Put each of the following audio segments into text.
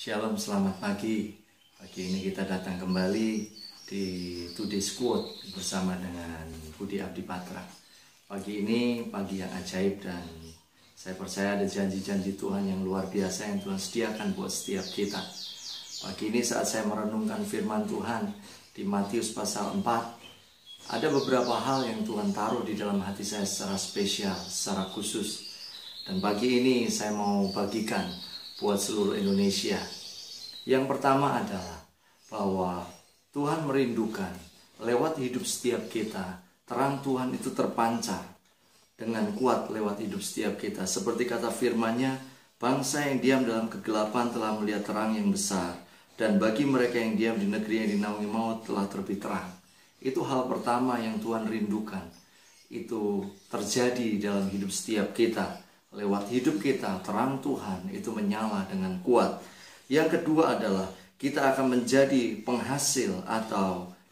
Shalom, selamat pagi. Pagi ini kita datang kembali di Today's Quote bersama dengan Budi Abdi Patra. Pagi ini pagi yang ajaib dan saya percaya ada janji-janji Tuhan yang luar biasa yang Tuhan sediakan buat setiap kita. Pagi ini saat saya merenungkan firman Tuhan di Matius pasal 4, ada beberapa hal yang Tuhan taruh di dalam hati saya secara spesial, secara khusus. Dan pagi ini saya mau bagikan buat seluruh Indonesia. Yang pertama adalah bahwa Tuhan merindukan lewat hidup setiap kita, terang Tuhan itu terpancar dengan kuat lewat hidup setiap kita. Seperti kata firman-Nya, bangsa yang diam dalam kegelapan telah melihat terang yang besar, dan bagi mereka yang diam di negeri yang dinaungi maut telah terbit terang. Itu hal pertama yang Tuhan rindukan. Itu terjadi dalam hidup setiap kita. Lewat hidup kita, terang Tuhan itu menyala dengan kuat. Yang kedua adalah kita akan menjadi penghasil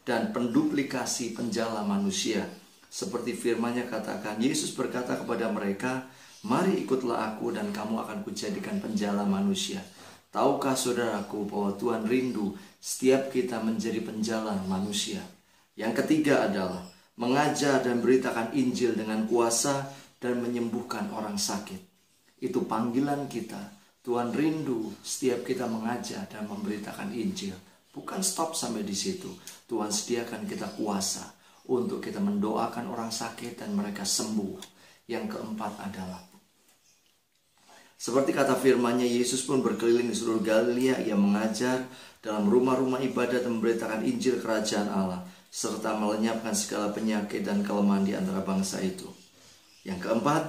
dan penduplikasi penjala manusia. Seperti firman-Nya katakan, Yesus berkata kepada mereka, "Mari ikutlah aku dan kamu akan kujadikan penjala manusia." Tahukah saudaraku bahwa Tuhan rindu setiap kita menjadi penjala manusia. Yang ketiga adalah mengajar dan beritakan Injil dengan kuasa dan menyembuhkan orang sakit. Itu panggilan kita. Tuhan rindu setiap kita mengajar dan memberitakan Injil. Bukan stop sampai di situ. Tuhan sediakan kita kuasa untuk kita mendoakan orang sakit dan mereka sembuh. Yang keempat adalah seperti kata firman-Nya, Yesus pun berkeliling di seluruh Galilea. Ia mengajar dalam rumah-rumah ibadat dan memberitakan Injil kerajaan Allah, serta melenyapkan segala penyakit dan kelemahan di antara bangsa itu. Yang keempat,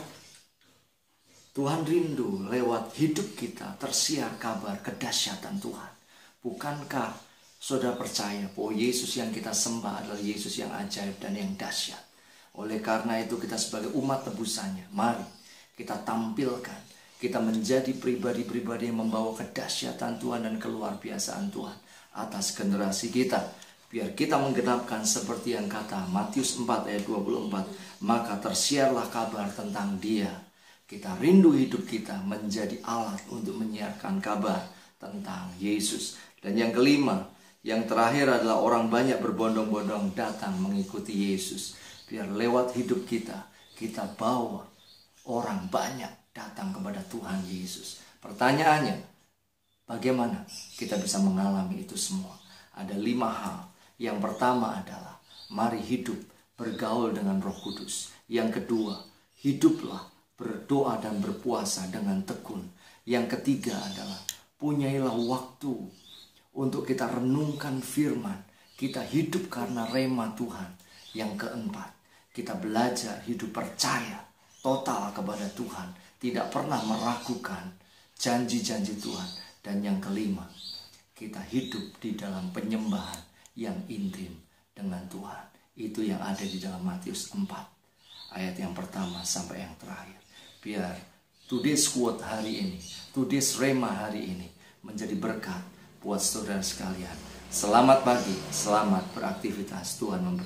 Tuhan rindu lewat hidup kita tersiar kabar kedahsyatan Tuhan. Bukankah saudara percaya bahwa Yesus yang kita sembah adalah Yesus yang ajaib dan yang dahsyat? Oleh karena itu kita sebagai umat tebusannya, mari kita tampilkan, kita menjadi pribadi-pribadi yang membawa kedahsyatan Tuhan dan keluar biasaan Tuhan atas generasi kita. Biar kita menggenapkan seperti yang kata Matius 4 ayat 24. Maka tersiarlah kabar tentang Dia. Kita rindu hidup kita menjadi alat untuk menyiarkan kabar tentang Yesus. Dan yang kelima, yang terakhir adalah orang banyak berbondong-bondong datang mengikuti Yesus. Biar lewat hidup kita, kita bawa orang banyak datang kepada Tuhan Yesus. Pertanyaannya, bagaimana kita bisa mengalami itu semua? Ada 5 hal. Yang pertama adalah mari hidup bergaul dengan Roh Kudus. Yang kedua, hiduplah berdoa dan berpuasa dengan tekun. Yang ketiga adalah punyailah waktu untuk kita renungkan firman. Kita hidup karena rema Tuhan. Yang keempat, kita belajar hidup percaya total kepada Tuhan. Tidak pernah meragukan janji-janji Tuhan. Dan yang kelima, kita hidup di dalam penyembahan yang intim dengan Tuhan. Itu yang ada di dalam Matius 4 ayat yang pertama sampai yang terakhir. Biar Today's Quote hari ini, Today's Rema hari ini menjadi berkat buat saudara sekalian. Selamat pagi, selamat beraktivitas. Tuhan memberkati.